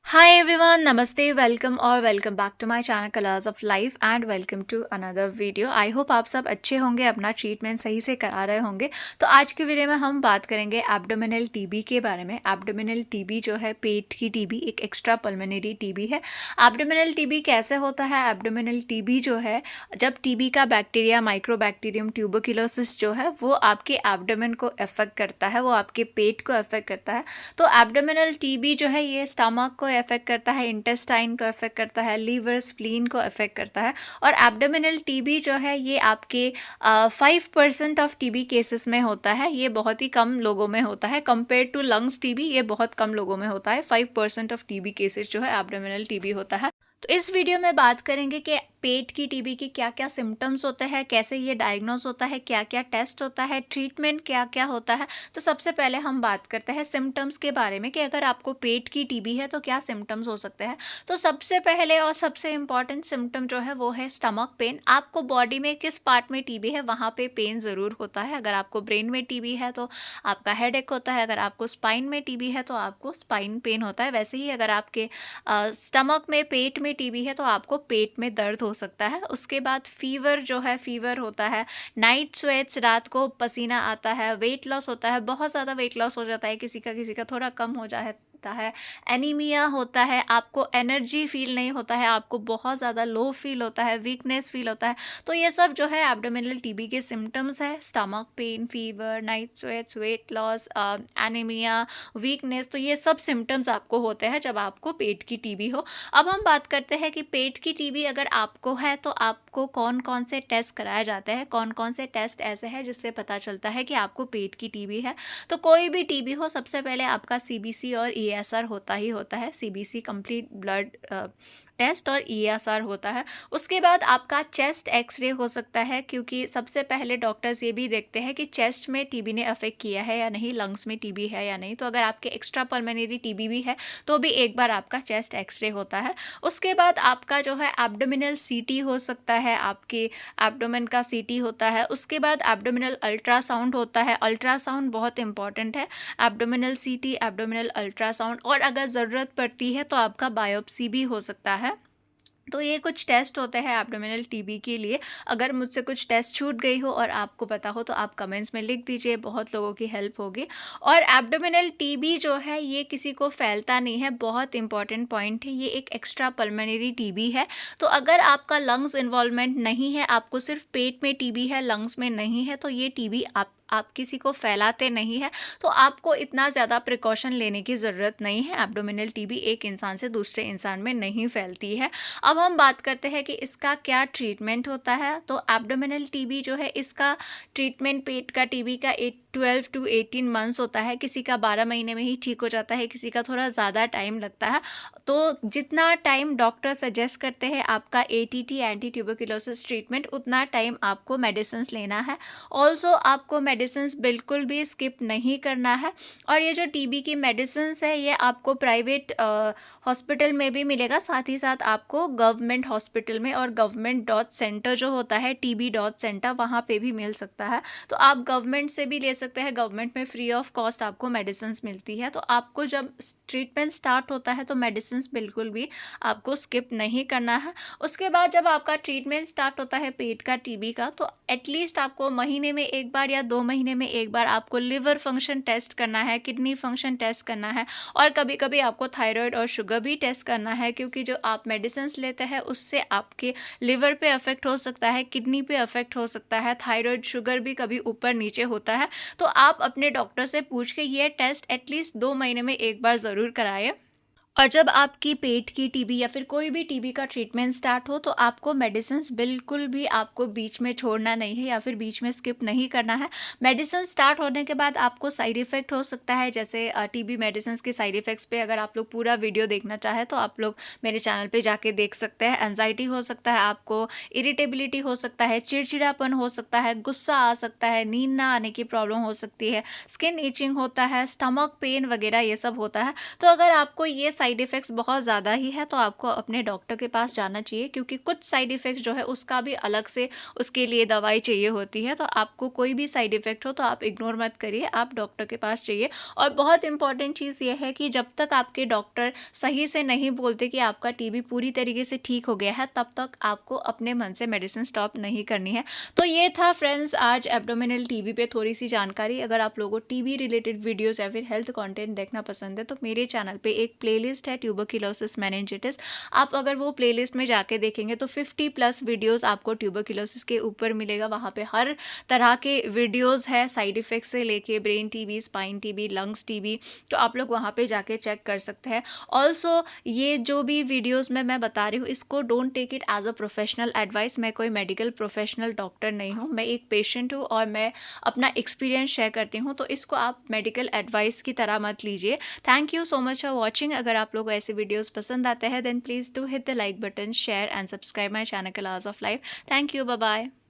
हाय everyone, नमस्ते, welcome और welcome back to my channel colours of life and welcome to another video. I hope आप सब अच्छे होंगे, अपना ट्रीटमेंट सही से करा रहे होंगे। तो आज के वीडियो में हम बात करेंगे एब्डोमिनल टीबी के बारे में। एब्डोमिनल टीबी जो है पेट की टीबी, एक एक्स्ट्रा पल्मोनरी टीबी है। एब्डोमिनल टीबी कैसे होता है? एब्डोमिनल टीबी जो है, जब टीबी का बैक्टीरिया माइक्रोबैक्टीरियम ट्यूबरक्लोसिस जो है वो आपके एब्डोमेन को अफेक्ट करता है, वो आपके पेट को अफेक्ट करता है। तो एब्डोमिनल टीबी जो है ये स्टमक को अफेक्ट करता है, इंटेस्टाइन को अफेक्ट करता है, लीवर स्प्लीन को अफेक्ट करता है। और एब्डोमिनल टीबी जो है ये आपके 5% ऑफ टीबी केसेस में होता है। ये बहुत ही कम लोगों में होता है कंपेयर टू लंग्स टीबी। ये बहुत कम लोगों में होता है। 5% ऑफ टीबी केसेस जो है एब्डोमिनल टीबी होता है। तो इस वीडियो में बात करेंगे कि पेट की टीबी के क्या क्या सिम्टम्स होते हैं, कैसे ये डायग्नोस होता है, क्या क्या टेस्ट होता है, ट्रीटमेंट क्या क्या होता है। तो सबसे पहले हम बात करते हैं सिम्टम्स के बारे में कि अगर आपको पेट की टीबी है तो क्या सिम्टम्स हो सकते हैं। तो सबसे पहले और सबसे इम्पॉर्टेंट सिम्टम जो है वो है स्टमक पेन। आपको बॉडी में किस पार्ट में टीबी है वहाँ पे पेन ज़रूर होता है। अगर आपको ब्रेन में टीबी है तो आपका हेडेक होता है। अगर आपको स्पाइन में टीबी है तो आपको स्पाइन पेन होता है। वैसे ही अगर आपके स्टमक में, पेट में टीबी है तो आपको पेट में दर्द हो सकता है। उसके बाद फीवर जो है, फीवर होता है, नाइट स्वेट्स, रात को पसीना आता है, वेट लॉस होता है, बहुत ज़्यादा वेट लॉस हो जाता है, किसी का थोड़ा कम हो जाता है, एनीमिया होता है, आपको एनर्जी फील नहीं होता है, आपको बहुत ज़्यादा लो फील होता है, वीकनेस फील होता है। तो ये सब जो है एब्डोमिनल टीबी के सिम्टम्स है। Stomach pain, fever, night sweats, weight loss, anaemia, weakness, तो ये सब सिम्टम्स आपको होते हैं जब आपको पेट की टीबी हो। अब हम बात करते हैं कि पेट की टीबी अगर आपको है तो आपको कौन कौन से टेस्ट कराए जाते हैं, कौन कौन से टेस्ट ऐसे हैं जिससे पता चलता है कि आपको पेट की टीबी है। तो कोई भी टीबी हो, सबसे पहले आपका सीबीसी और ईएसआर होता ही होता है। सीबीसी कंप्लीट ब्लड टेस्ट और ईएसआर होता है। उसके बाद आपका चेस्ट एक्सरे हो सकता है, क्योंकि सबसे पहले डॉक्टर्स ये भी देखते हैं कि चेस्ट में टीबी ने अफेक्ट किया है या नहीं, लंग्स में टीबी है या नहीं। तो अगर आपके एक्स्ट्रा पल्मोनरी टीबी भी है तो भी एक बार आपका चेस्ट एक्सरे होता है। उसके बाद आपका जो है एब्डोमिनल सीटी हो सकता है, आपके एब्डोमेन का सीटी होता है। उसके बाद एब्डोमिनल अल्ट्रासाउंड होता है। अल्ट्रासाउंड बहुत इंपॉर्टेंट है। एब्डोमिनल सीटी, एब्डोमिनल अल्ट्रासाउंड, और अगर ज़रूरत पड़ती है तो आपका बायोप्सी भी हो सकता है। तो ये कुछ टेस्ट होते हैं एब्डोमिनल टीबी के लिए। अगर मुझसे कुछ टेस्ट छूट गई हो और आपको पता हो तो आप कमेंट्स में लिख दीजिए, बहुत लोगों की हेल्प होगी। और एब्डोमिनल टीबी जो है ये किसी को फैलता नहीं है, बहुत इंपॉर्टेंट पॉइंट है। ये एक एक्स्ट्रा पल्मोनरी टीबी है। तो अगर आपका लंग्स इन्वॉल्वमेंट नहीं है, आपको सिर्फ पेट में टीबी है, लंग्स में नहीं है, तो ये टीबी आप किसी को फैलाते नहीं है। तो आपको इतना ज़्यादा प्रिकॉशन लेने की ज़रूरत नहीं है। एब्डोमिनल टीबी एक इंसान से दूसरे इंसान में नहीं फैलती है। अब हम बात करते हैं कि इसका क्या ट्रीटमेंट होता है। तो एब्डोमिनल टीबी जो है, इसका ट्रीटमेंट पेट का टीबी का 12 टू 18 मंथ्स होता है। किसी का 12 महीने में ही ठीक हो जाता है, किसी का थोड़ा ज़्यादा टाइम लगता है। तो जितना टाइम डॉक्टर सजेस्ट करते हैं आपका एटीटी, एंटी ट्यूबरक्लोसिस ट्रीटमेंट, उतना टाइम आपको मेडिसिन लेना है। ऑल्सो आपको मेडिसिन बिल्कुल भी स्किप नहीं करना है। और ये जो टीबी की मेडिसिन है ये आपको प्राइवेट हॉस्पिटल में भी मिलेगा, साथ ही साथ आपको गवर्नमेंट हॉस्पिटल में और गवर्नमेंट डॉट सेंटर जो होता है, टीबी डॉट सेंटर, वहाँ पे भी मिल सकता है। तो आप गवर्नमेंट से भी ले सकते हैं। गवर्नमेंट में फ्री ऑफ कॉस्ट आपको मेडिसिन मिलती है। तो आपको जब ट्रीटमेंट स्टार्ट होता है तो मेडिसिन बिल्कुल भी आपको स्किप नहीं करना है। उसके बाद जब आपका ट्रीटमेंट स्टार्ट होता है पेट का टीबी का, तो एटलीस्ट आपको महीने में एक बार या 2 महीने में एक बार आपको लिवर फंक्शन टेस्ट करना है, किडनी फंक्शन टेस्ट करना है, और कभी कभी आपको थायराइड और शुगर भी टेस्ट करना है, क्योंकि जो आप मेडिसिन लेते हैं उससे आपके लिवर पे अफेक्ट हो सकता है, किडनी पे अफेक्ट हो सकता है, थायराइड शुगर भी कभी ऊपर नीचे होता है। तो आप अपने डॉक्टर से पूछ के ये टेस्ट एटलीस्ट 2 महीने में एक बार ज़रूर कराएं। और जब आपकी पेट की टीबी या फिर कोई भी टीबी का ट्रीटमेंट स्टार्ट हो तो आपको मेडिसिन बिल्कुल भी आपको बीच में छोड़ना नहीं है या फिर बीच में स्किप नहीं करना है। मेडिसिन स्टार्ट होने के बाद आपको साइड इफ़ेक्ट हो सकता है, जैसे टीबी मेडिसिन के साइड इफ़ेक्ट्स पे अगर आप लोग पूरा वीडियो देखना चाहें तो आप लोग मेरे चैनल पे जाके देख सकते हैं। एंजाइटी हो सकता है, आपको इरिटेबिलिटी हो सकता है, चिड़चिड़ापन हो सकता है, गुस्सा आ सकता है, नींद ना आने की प्रॉब्लम हो सकती है, स्किन इचिंग होता है, स्टमक पेन वगैरह ये सब होता है। तो अगर आपको ये साइड इफ़ेक्ट्स बहुत ज़्यादा ही है तो आपको अपने डॉक्टर के पास जाना चाहिए, क्योंकि कुछ साइड इफ़ेक्ट्स जो है उसका भी अलग से उसके लिए दवाई चाहिए होती है। तो आपको कोई भी साइड इफ़ेक्ट हो तो आप इग्नोर मत करिए, आप डॉक्टर के पास जाइए। और बहुत इंपॉर्टेंट चीज़ ये है कि जब तक आपके डॉक्टर सही से नहीं बोलते कि आपका टीबी पूरी तरीके से ठीक हो गया है, तब तक आपको अपने मन से मेडिसिन स्टॉप नहीं करनी है। तो ये था फ्रेंड्स आज एब्डोमिनल टीबी पे थोड़ी सी जानकारी। अगर आप लोगों को टीबी रिलेटेड वीडियोस या फिर हेल्थ कंटेंट देखना पसंद है तो मेरे चैनल पे एक प्लेलिस्ट है ट्यूबरक्लोसिस मेनिंजाइटिस। आप अगर वो प्लेलिस्ट में जाके देखेंगे तो 50 प्लस वीडियोस आपको ट्यूबरक्लोसिस के ऊपर मिलेगा। वहाँ पे हर तरह के वीडियोस है, साइड इफेक्ट से लेके brain TB, spine TB, lungs TB, तो आप लोग वहाँ पे जाके चेक कर सकते हैं। ऑल्सो ये जो भी वीडियोस में मैं बता रही हूँ इसको don't take it as a professional advice. मैं कोई मेडिकल प्रोफेशनल डॉक्टर नहीं हूँ, मैं एक पेशेंट हूँ और मैं अपना एक्सपीरियंस शेयर करती हूँ, तो इसको आप मेडिकल एडवाइस की तरह मत लीजिए। Thank you so much for watching. अगर आप लोगों को ऐसे वीडियोस पसंद आते हैं then please do hit the like button, share and subscribe my channel colours of life. Thank you, bye bye.